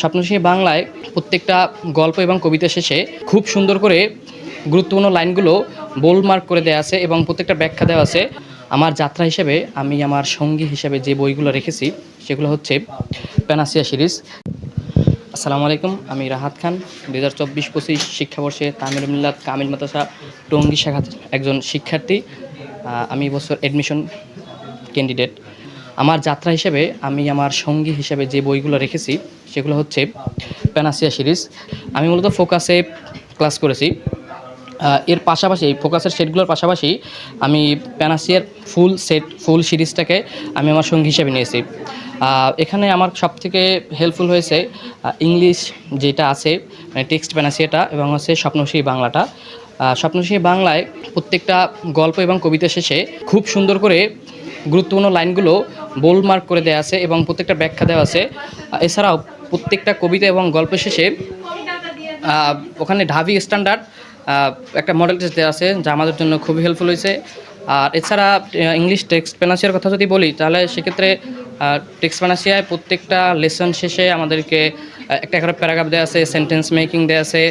স্বপ্নশ্রী বাংলায় প্রত্যেকটা গল্প এবং কবিতা শেষে খুব সুন্দর করে গুরুত্বপূর্ণ লাইনগুলো বোল্ড মার্ক করে দেওয়া আছে এবং প্রত্যেকটা ব্যাখ্যা দেওয়া আছে। আমার যাত্রা হিসেবে আমি আমার সঙ্গী হিসেবে যে বইগুলো রেখেছি সেগুলো হচ্ছে প্যানাসিয়া সিরিজ। আসসালামু আলাইকুম, আমি রাহাত খান। 2024-25 শিক্ষাবর্ষে তামিল মিল্লাত কামিল মাদ্রাসা টঙ্গী শাখার একজন শিক্ষার্থী। আমি এবছর অ্যাডমিশন ক্যান্ডিডেট। আমার যাত্রা হিসেবে আমি আমার সঙ্গী হিসেবে যে বইগুলো রেখেছি সেগুলো হচ্ছে প্যানাসিয়া সিরিজ। আমি মূলত ফোকাসে ক্লাস করেছি। এর পাশাপাশি এই ফোকাসের সেটগুলোর পাশাপাশি আমি প্যানাসিয়ার ফুল সিরিজটাকে আমি আমার সঙ্গী হিসেবে নিয়েছি। এখানে আমার সবথেকে হেল্পফুল হয়েছে ইংলিশ যেটা আছে, মানে টেক্সট প্যানাসিয়াটা, এবং হচ্ছে স্বপ্নশ্রী বাংলাটা। স্বপ্নশ্রী বাংলায় প্রত্যেকটা গল্প এবং কবিতা শেষে খুব সুন্দর করে গুরুত্বপূর্ণ লাইনগুলো বোল্ড মার্ক করে দেওয়া আছে এবং প্রত্যেকটা ব্যাখ্যা দেওয়া আছে। এছাড়াও প্রত্যেকটা কবিতা এবং গল্প শেষে ওখানে ঢাবি স্ট্যান্ডার্ড একটা মডেল টেস্ট দেওয়া আছে, যা আমাদের জন্য খুবই হেল্পফুল হয়েছে। আর এছাড়া ইংলিশ টেক্সট প্যানাসিয়ার কথা যদি বলি, তাহলে সেক্ষেত্রে টেক্সট প্যানাসিয়ায় প্রত্যেকটা লেসন শেষে আমাদেরকে একটা করে প্যারাগ্রাফ দেওয়া আছে, সেন্টেন্স মেকিং দেওয়া আছে,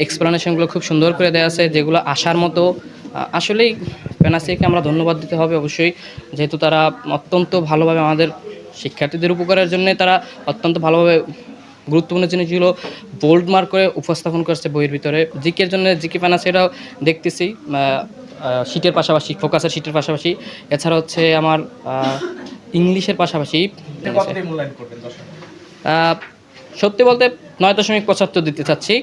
এক্সপ্লেনেশনগুলো খুব সুন্দর করে দেওয়া আছে, যেগুলো আসার মতো। আসলেই প্যানাসিয়াকে আমরা ধন্যবাদ দিতে হবে অবশ্যই, যেহেতু তারা অত্যন্ত ভালোভাবে আমাদের শিক্ষার্থীদের উপকারের জন্য তারা অত্যন্ত ভালোভাবে গুরুত্বপূর্ণ জিনিসগুলো বোল্ড মার্ক করে উপস্থাপন করছে বইয়ের ভিতরে। জিকের জন্য জিকে প্যানাসিয়াটাও দেখতেছি শিটের পাশাপাশি, ফোকাসের শিটের পাশাপাশি। এছাড়া হচ্ছে আমার ইংলিশের পাশাপাশি সত্যি বলতে 9.75 দিতে চাচ্ছি।